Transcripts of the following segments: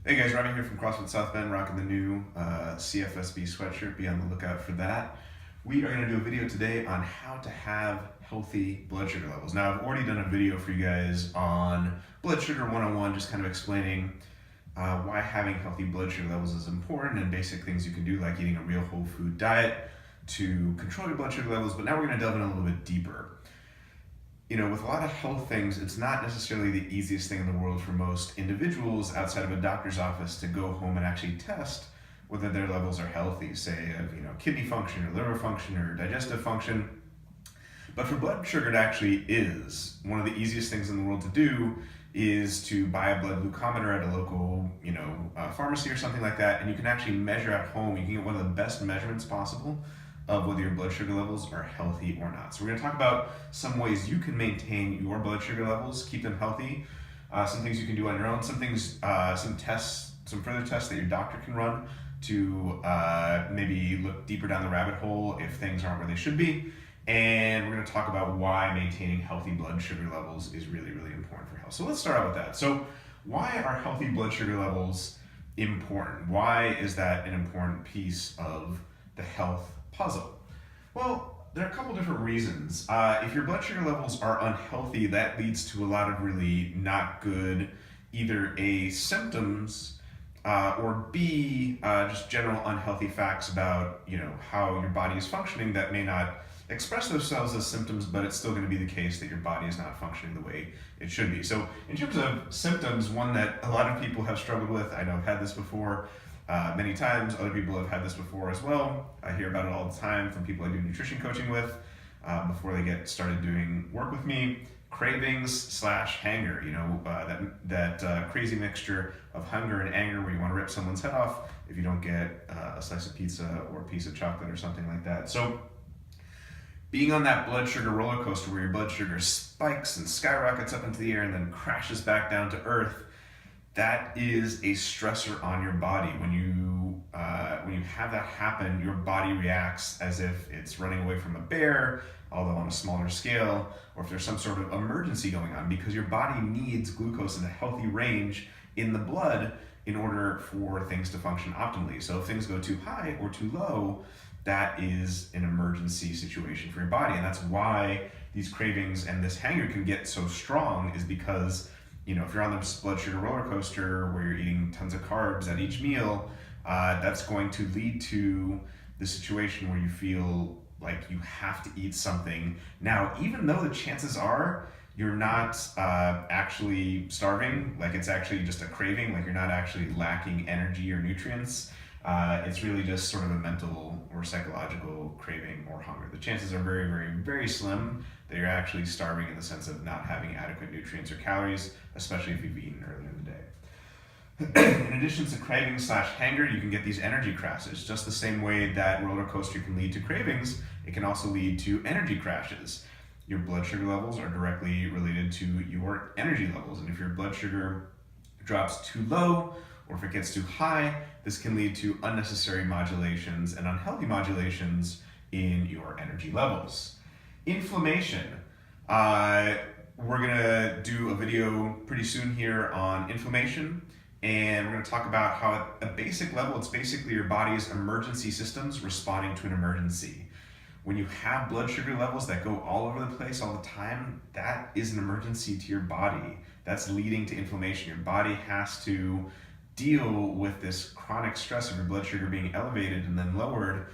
Hey guys, Robbie here from CrossFit South Bend, rocking the new CFSB sweatshirt. Be on the lookout for that. We are going to do a video today on how to have healthy blood sugar levels. Now, I've already done a video for you guys on Blood Sugar 101, just kind of explaining why having healthy blood sugar levels is important and basic things you can do, like eating a real whole food diet to control your blood sugar levels. But now we're going to delve in a little bit deeper. You know, with a lot of health things, it's not necessarily the easiest thing in the world for most individuals outside of a doctor's office to go home and actually test whether their levels are healthy, say of kidney function or liver function or digestive function. But for blood sugar, it actually is one of the easiest things in the world to do is to buy a blood glucometer at a local pharmacy or something like that, and you can actually measure at home. You can get one of the best measurements possible of whether your blood sugar levels are healthy or not. So we're going to talk about some ways you can maintain your blood sugar levels, keep them healthy, some things you can do on your own, some things, some further tests that your doctor can run to maybe look deeper down the rabbit hole if things aren't where they should be. And we're going to talk about why maintaining healthy blood sugar levels is really, really important for health. So let's start out with that. So why are healthy blood sugar levels important? Why is that an important piece of the health puzzle? Well, there are a couple different reasons. If your blood sugar levels are unhealthy, that leads to a lot of really not good, either A, symptoms, or B, just general unhealthy facts about how your body is functioning that may not express themselves as symptoms, but it's still going to be the case that your body is not functioning the way it should be. So in terms of symptoms, one that a lot of people have struggled with, I know I've had this before, many times. Other people have had this before as well. I hear about it all the time from people I do nutrition coaching with before they get started doing work with me. Cravings / hanger, that crazy mixture of hunger and anger where you want to rip someone's head off if you don't get a slice of pizza or a piece of chocolate or something like that. So being on that blood sugar roller coaster where your blood sugar spikes and skyrockets up into the air and then crashes back down to earth, that is a stressor on your body. When you have that happen, your body reacts as if it's running away from a bear, although on a smaller scale, or if there's some sort of emergency going on, because your body needs glucose in a healthy range in the blood in order for things to function optimally. So if things go too high or too low, that is an emergency situation for your body. And that's why these cravings and this hanger can get so strong, is because if you're on this blood sugar roller coaster where you're eating tons of carbs at each meal, that's going to lead to the situation where you feel like you have to eat something. Now, even though the chances are you're not actually starving, like it's actually just a craving, like you're not actually lacking energy or nutrients, it's really just sort of a mental or psychological craving or hunger. The chances are very, very, very slim that you're actually starving in the sense of not having adequate nutrients or calories, especially if you've eaten earlier in the day. In addition to cravings / hanger, you can get these energy crashes. Just the same way that roller coaster can lead to cravings, it can also lead to energy crashes. Your blood sugar levels are directly related to your energy levels, and if your blood sugar drops too low, or if it gets too high, this can lead to unnecessary modulations and unhealthy modulations in your energy levels. Inflammation. We're gonna do a video pretty soon here on inflammation, and we're gonna talk about how at a basic level, it's basically your body's emergency systems responding to an emergency. When you have blood sugar levels that go all over the place all the time, that is an emergency to your body. That's leading to inflammation. Your body has to deal with this chronic stress of your blood sugar being elevated and then lowered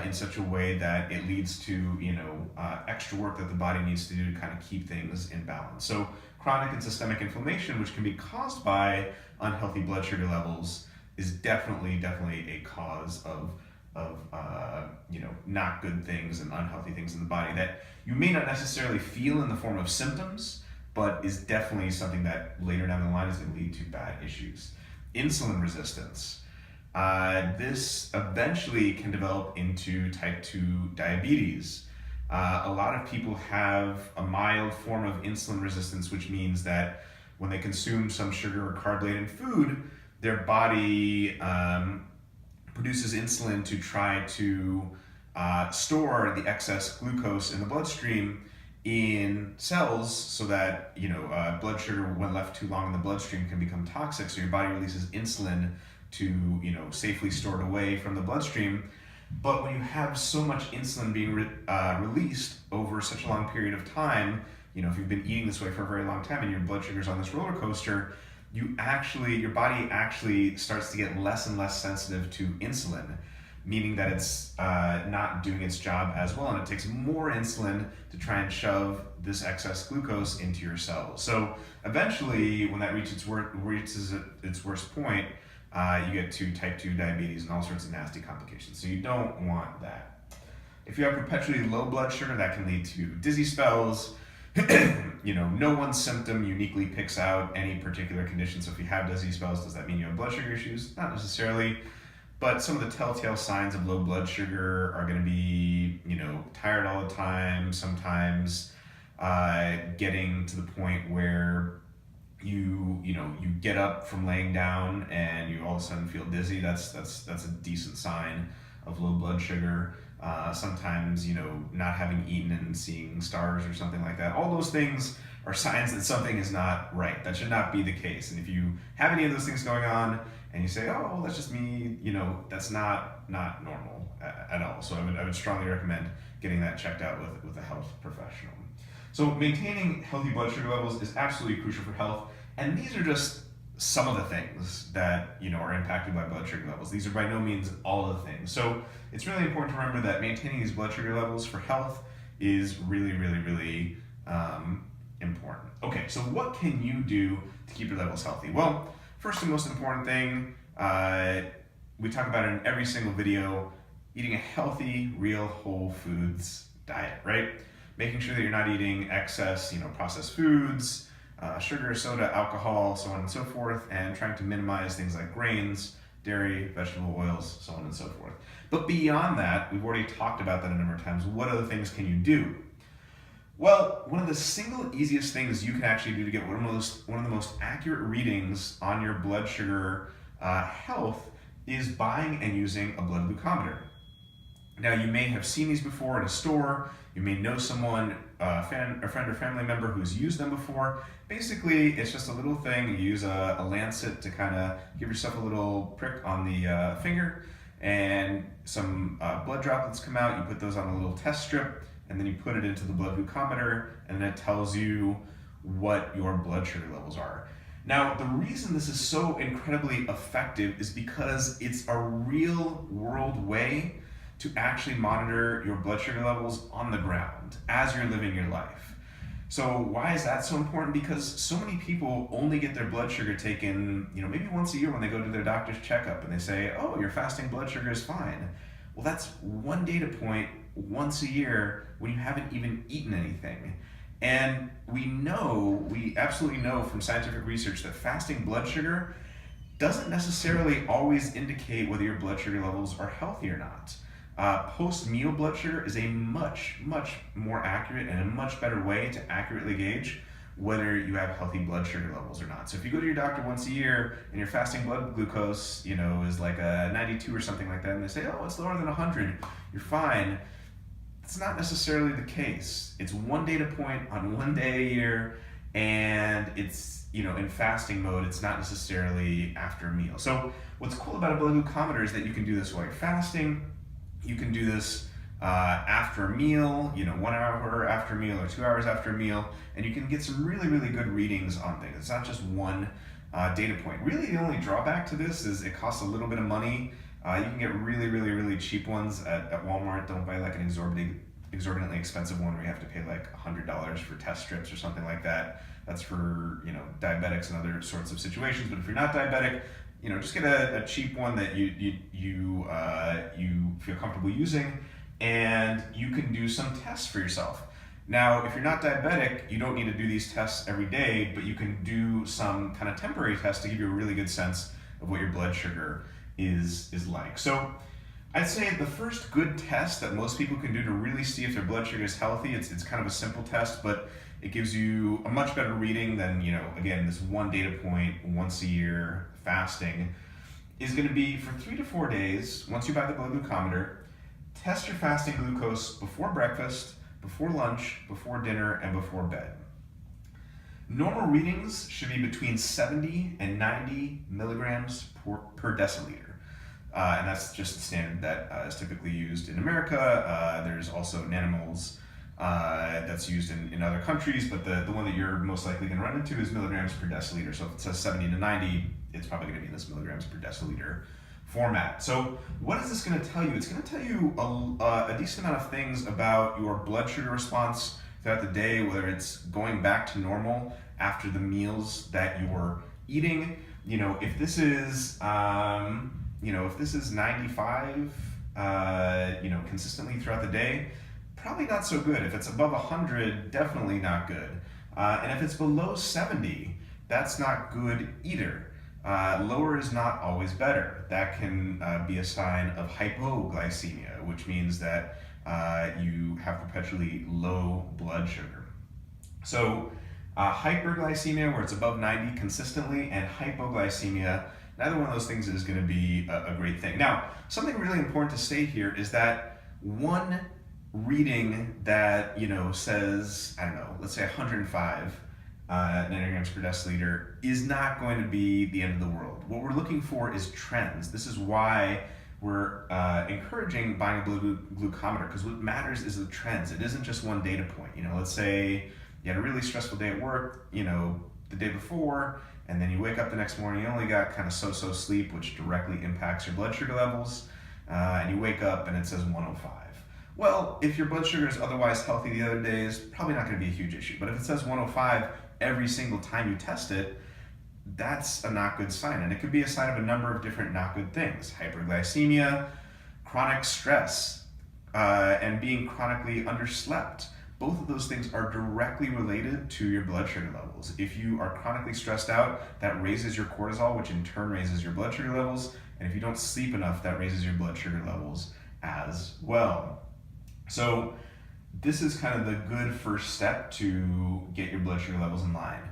in such a way that it leads to extra work that the body needs to do to kind of keep things in balance. So chronic and systemic inflammation, which can be caused by unhealthy blood sugar levels, is definitely a cause of not good things and unhealthy things in the body that you may not necessarily feel in the form of symptoms, but is definitely something that later down the line is going to lead to bad issues. Insulin resistance. This eventually can develop into type 2 diabetes. A lot of people have a mild form of insulin resistance, which means that when they consume some sugar or carb-laden food, their body produces insulin to try to store the excess glucose in the bloodstream in cells so that blood sugar, when left too long in the bloodstream, can become toxic. So your body releases insulin to safely store it away from the bloodstream. But when you have so much insulin being released over such a long period of time, if you've been eating this way for a very long time and your blood sugar's on this roller coaster, your body actually starts to get less and less sensitive to insulin, meaning that it's not doing its job as well, and it takes more insulin to try and shove this excess glucose into your cells. So eventually, when that reaches its worst point, you get to type 2 diabetes and all sorts of nasty complications. So you don't want that. If you have perpetually low blood sugar, that can lead to dizzy spells. No one symptom uniquely picks out any particular condition. So if you have dizzy spells, does that mean you have blood sugar issues? Not necessarily. But some of the telltale signs of low blood sugar are going to be, tired all the time, sometimes getting to the point where you get up from laying down and you all of a sudden feel dizzy. That's a decent sign of low blood sugar. Sometimes, not having eaten and seeing stars or something like that. All those things are signs that something is not right. That should not be the case. And if you have any of those things going on and you say, oh, well, that's just me, that's not normal at all. So I would strongly recommend getting that checked out with a health professional. So maintaining healthy blood sugar levels is absolutely crucial for health. And these are just some of the things that are impacted by blood sugar levels. These are by no means all of the things. So it's really important to remember that maintaining these blood sugar levels for health is really, really, really important. Okay, so what can you do to keep your levels healthy? Well, first and most important thing, we talk about it in every single video, eating a healthy, real whole foods diet, right? Making sure that you're not eating excess, processed foods, sugar, soda, alcohol, so on and so forth, and trying to minimize things like grains, dairy, vegetable oils, so on and so forth. But beyond that, we've already talked about that a number of times. What other things can you do? Well, one of the single easiest things you can actually do to get one of the most accurate readings on your blood sugar health is buying and using a blood glucometer. Now, you may have seen these before in a store. You may know someone, a friend or family member who's used them before. Basically, it's just a little thing. You use a lancet to kind of give yourself a little prick on the finger, and some blood droplets come out. You put those on a little test strip, and then you put it into the blood glucometer, and then it tells you what your blood sugar levels are. Now, the reason this is so incredibly effective is because it's a real world way to actually monitor your blood sugar levels on the ground as you're living your life. So why is that so important? Because so many people only get their blood sugar taken, maybe once a year when they go to their doctor's checkup and they say, oh, your fasting blood sugar is fine. Well, that's one data point once a year when you haven't even eaten anything. And we absolutely know from scientific research that fasting blood sugar doesn't necessarily always indicate whether your blood sugar levels are healthy or not. Post-meal blood sugar is a much, much more accurate and a much better way to accurately gauge whether you have healthy blood sugar levels or not. So if you go to your doctor once a year and your fasting blood glucose, is like a 92 or something like that, and they say, oh, it's lower than 100, you're fine. It's not necessarily the case. It's one data point on one day a year, and it's, in fasting mode, it's not necessarily after a meal. So what's cool about a blood glucometer is that you can do this while you're fasting. You can do this after a meal, 1 hour after a meal or 2 hours after a meal, and you can get some really, really good readings on things. It's not just one data point. Really, the only drawback to this is it costs a little bit of money. You can get really, really, really cheap ones at Walmart. Don't buy like an exorbitantly expensive one where you have to pay like $100 for test strips or something like that. That's for diabetics and other sorts of situations. But if you're not diabetic, just get a cheap one that you feel comfortable using, and you can do some tests for yourself. Now, if you're not diabetic, you don't need to do these tests every day, but you can do some kind of temporary tests to give you a really good sense of what your blood sugar is like. So I'd say the first good test that most people can do to really see if their blood sugar is healthy, it's kind of a simple test, but it gives you a much better reading than, again, this one data point once a year fasting, is going to be for 3 to 4 days. Once you buy the blood glucometer, test your fasting glucose before breakfast, before lunch, before dinner, and before bed. Normal readings should be between 70 and 90 milligrams per deciliter. And that's just the standard that is typically used in America. There's also nanomoles that's used in other countries, but the one that you're most likely going to run into is milligrams per deciliter. So if it says 70 to 90, it's probably going to be in this milligrams per deciliter format. So what is this going to tell you? It's going to tell you a decent amount of things about your blood sugar response throughout the day, whether it's going back to normal after the meals that you're eating. If this is, if this is 95, consistently throughout the day, probably not so good. If it's above 100, definitely not good. And if it's below 70, that's not good either. Lower is not always better. That can be a sign of hypoglycemia, which means that you have perpetually low blood sugar. So hyperglycemia, where it's above 90 consistently, and hypoglycemia, neither one of those things is going to be a great thing. Now, something really important to state here is that one reading that says, I don't know, let's say 105 nanograms per deciliter is not going to be the end of the world. What we're looking for is trends. This is why we're encouraging buying a glucometer, because what matters is the trends. It isn't just one data point. Let's say you had a really stressful day at work, the day before, and then you wake up the next morning, you only got kind of so-so sleep, which directly impacts your blood sugar levels, and you wake up and it says 105. Well, if your blood sugar is otherwise healthy the other days, probably not going to be a huge issue. But if it says 105 every single time you test it, that's a not good sign. And it could be a sign of a number of different not good things. Hyperglycemia, chronic stress, and being chronically underslept. Both of those things are directly related to your blood sugar levels. If you are chronically stressed out, that raises your cortisol, which in turn raises your blood sugar levels. And if you don't sleep enough, that raises your blood sugar levels as well. So this is kind of the good first step to get your blood sugar levels in line.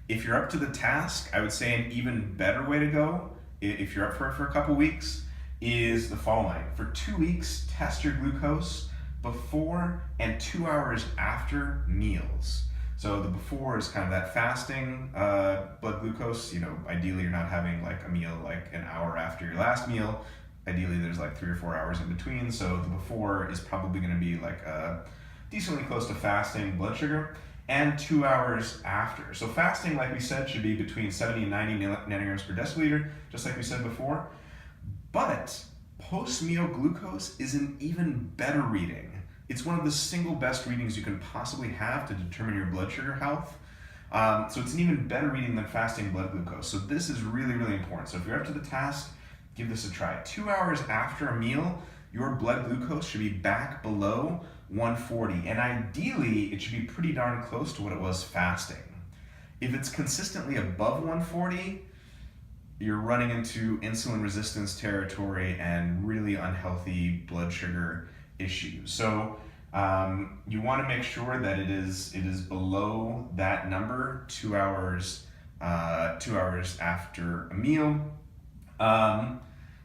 If you're up to the task, I would say an even better way to go, if you're up for it for a couple weeks, is the following. For 2 weeks, test your glucose before and 2 hours after meals. So the before is kind of that fasting blood glucose. Ideally you're not having like a meal like an hour after your last meal. Ideally there's like 3 or 4 hours in between. So the before is probably going to be like decently close to fasting blood sugar. And 2 hours after. So fasting, like we said, should be between 70 and 90 nanograms per deciliter, just like we said before. But post-meal glucose is an even better reading. It's one of the single best readings you can possibly have to determine your blood sugar health. So it's an even better reading than fasting blood glucose. So this is really, really important. So if you're up to the task, give this a try. 2 hours after a meal, your blood glucose should be back below 140. And ideally, it should be pretty darn close to what it was fasting. If it's consistently above 140, you're running into insulin resistance territory and really unhealthy blood sugar issues. So you want to make sure that it is below that number 2 hours after a meal.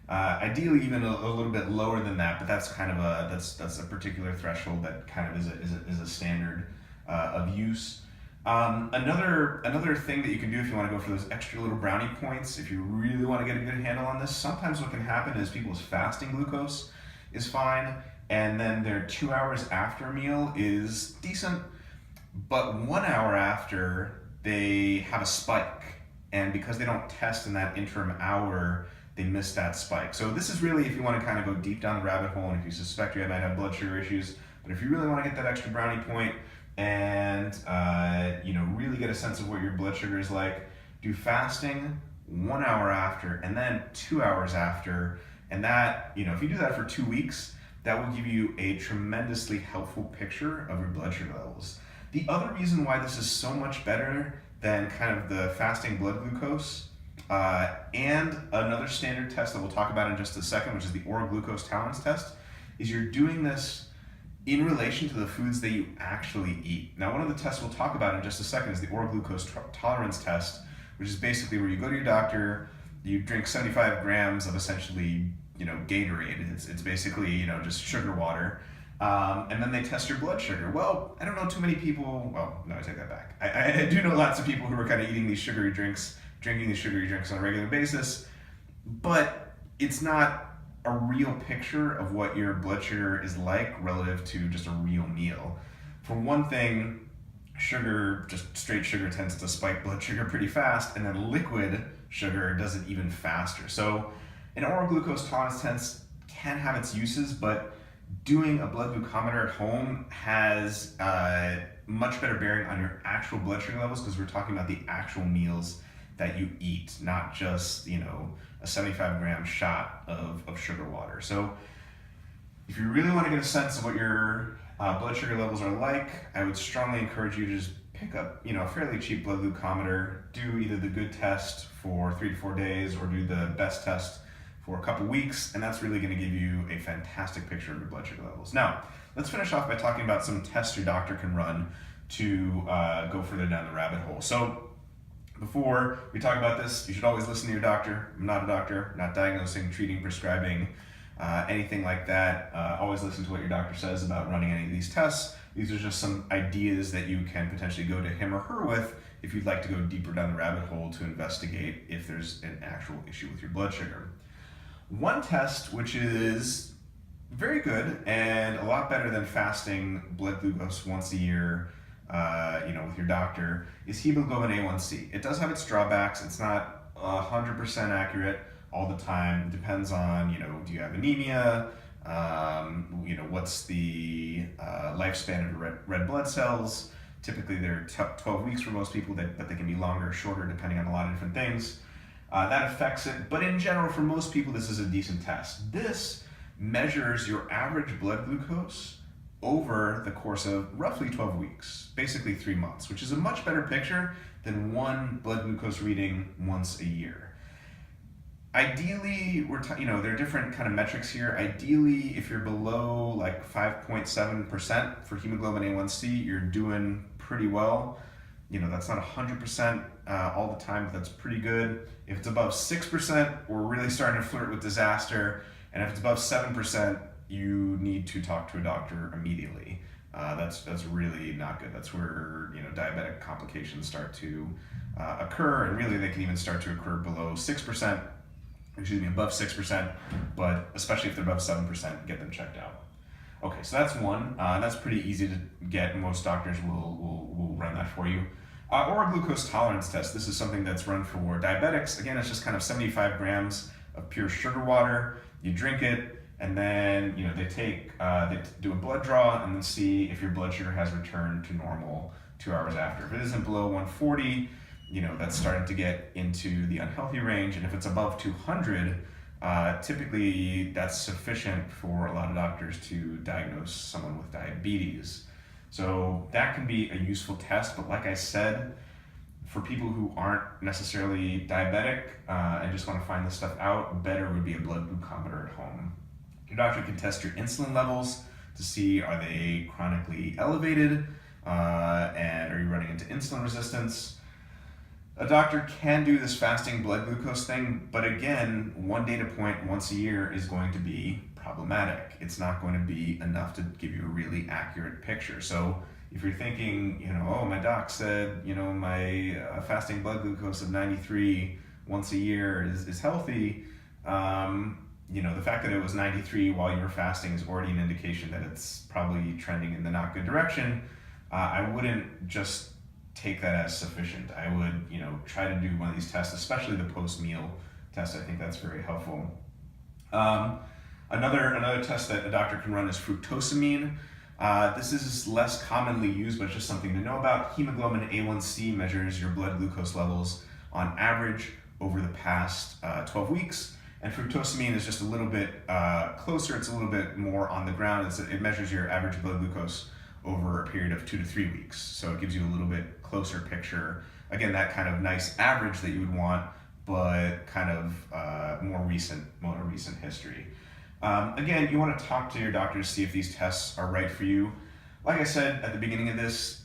Ideally even a little bit lower than that, but that's kind of that's a particular threshold that kind of is a standard of use. Another thing that you can do if you want to go for those extra little brownie points, if you really want to get a good handle on this, sometimes what can happen is people's fasting glucose is fine, and then their 2 hours after a meal is decent, but 1 hour after they have a spike, and because they don't test in that interim hour, they miss that spike. So this is really if you want to kind of go deep down the rabbit hole, and if you suspect you might have blood sugar issues, but if you really want to get that extra brownie point and really get a sense of what your blood sugar is like, do fasting 1 hour after and then 2 hours after, and that, if you do that for 2 weeks, that will give you a tremendously helpful picture of your blood sugar levels. The other reason why this is so much better than kind of the fasting blood glucose and another standard test that we'll talk about in just a second, which is the oral glucose tolerance test, is you're doing this in relation to the foods that you actually eat. Now, one of the tests we'll talk about in just a second is the oral glucose tolerance test, which is basically where you go to your doctor, you drink 75 grams of essentially, Gatorade. It's basically, just sugar water. And then they test your blood sugar. Well, I don't know too many people, well, no, I take that back. I do know lots of people who are kind of eating these sugary drinks, drinking these sugary drinks on a regular basis, but it's not a real picture of what your blood sugar is like relative to just a real meal. For one thing, sugar, just straight sugar, tends to spike blood sugar pretty fast, and then liquid sugar does it even faster. So an oral glucose tolerance test can have its uses, but doing a blood glucometer at home has much better bearing on your actual blood sugar levels, because we're talking about the actual meals that you eat, not just, you know, a 75-gram shot of sugar water. So if you really want to get a sense of what your blood sugar levels are like, I would strongly encourage you to just pick up, you know, a fairly cheap blood glucometer, do either the good test for 3 to 4 days or do the best test for a couple weeks, and that's really going to give you a fantastic picture of your blood sugar levels. Now, let's finish off by talking about some tests your doctor can run to go further down the rabbit hole. So before we talk about this, you should always listen to your doctor. I'm not a doctor, not diagnosing, treating, prescribing, anything like that. Always listen to what your doctor says about running any of these tests. These are just some ideas that you can potentially go to him or her with if you'd like to go deeper down the rabbit hole to investigate if there's an actual issue with your blood sugar. One test, which is very good and a lot better than fasting blood glucose once a year, with your doctor, is hemoglobin A1C. It does have its drawbacks. It's not 100% accurate all the time. It depends on, do you have anemia? What's the lifespan of your red blood cells? Typically, they're 12 weeks for most people, but they can be longer or shorter depending on a lot of different things. That affects it, but in general, for most people, this is a decent test. This measures your average blood glucose over the course of roughly 12 weeks, basically 3 months, which is a much better picture than one blood glucose reading once a year. Ideally, there are different kind of metrics here. Ideally, if you're below like 5.7% for hemoglobin A1C, you're doing pretty well. That's not 100% all the time, but that's pretty good. If it's above 6%, we're really starting to flirt with disaster. And if it's above 7%, you need to talk to a doctor immediately. That's really not good. That's where diabetic complications start to occur, and really they can even start to occur below 6%. Above 6%, but especially if they're above 7%, get them checked out. Okay, so that's one. That's pretty easy to get. Most doctors will run that for you. Or a glucose tolerance test. This is something that's run for diabetics. Again, it's just kind of 75 grams of pure sugar water. You drink it, and then they do a blood draw and then see if your blood sugar has returned to normal 2 hours after. If it isn't below 140, that's starting to get into the unhealthy range, and if it's above 200, typically that's sufficient for a lot of doctors to diagnose someone with diabetes. So that can be a useful test, but like I said, for people who aren't necessarily diabetic and just want to find this stuff out, better would be a blood glucometer at home. Your doctor can test your insulin levels to see, are they chronically elevated, and are you running into insulin resistance? A doctor can do this fasting blood glucose thing, but again, one data point once a year is going to be problematic. It's not going to be enough to give you a really accurate picture. So if you're thinking, my doc said, my fasting blood glucose of 93 once a year is healthy, the fact that it was 93 while you were fasting is already an indication that it's probably trending in the not good direction. I wouldn't just take that as sufficient. I would, try to do one of these tests, especially the post-meal test. I think that's very helpful. Another test that a doctor can run is fructosamine. This is less commonly used, but it's just something to know about. Hemoglobin A1C measures your blood glucose levels on average over the past 12 weeks. And fructosamine is just a little bit closer. It's a little bit more on the ground. It measures your average blood glucose over a period of 2 to 3 weeks. So it gives you a little bit closer picture. Again, that kind of nice average that you would want, but kind of more recent history. Again, you want to talk to your doctor to see if these tests are right for you. Like I said at the beginning of this,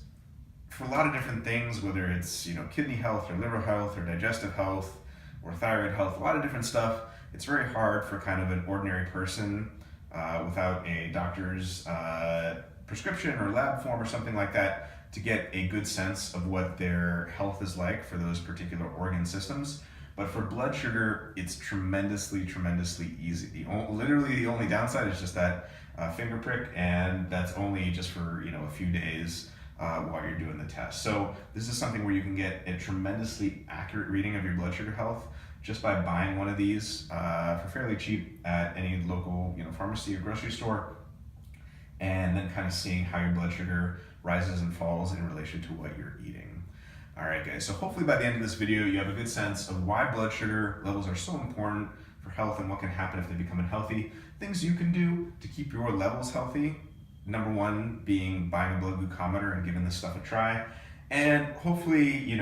for a lot of different things, whether it's kidney health or liver health or digestive health or thyroid health, a lot of different stuff, it's very hard for kind of an ordinary person without a doctor's prescription or lab form or something like that, to get a good sense of what their health is like for those particular organ systems. But for blood sugar, it's tremendously easy. Literally, the only downside is just that finger prick, and that's only just for a few days while you're doing the test. So this is something where you can get a tremendously accurate reading of your blood sugar health just by buying one of these for fairly cheap at any local pharmacy or grocery store, and then kind of seeing how your blood sugar rises and falls in relation to what you're eating. All right, guys, so hopefully by the end of this video, you have a good sense of why blood sugar levels are so important for health and what can happen if they become unhealthy. Things you can do to keep your levels healthy. Number one being buying a blood glucometer and giving this stuff a try. And hopefully,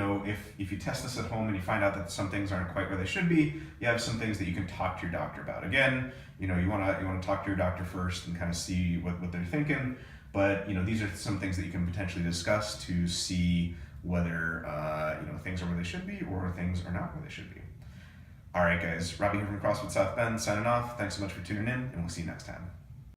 if you test this at home and you find out that some things aren't quite where they should be, you have some things that you can talk to your doctor about. Again, you want to talk to your doctor first and kind of see what they're thinking. But these are some things that you can potentially discuss to see whether things are where they should be or things are not where they should be. All right, guys, Robbie here from CrossFit South Bend signing off. Thanks so much for tuning in, and we'll see you next time.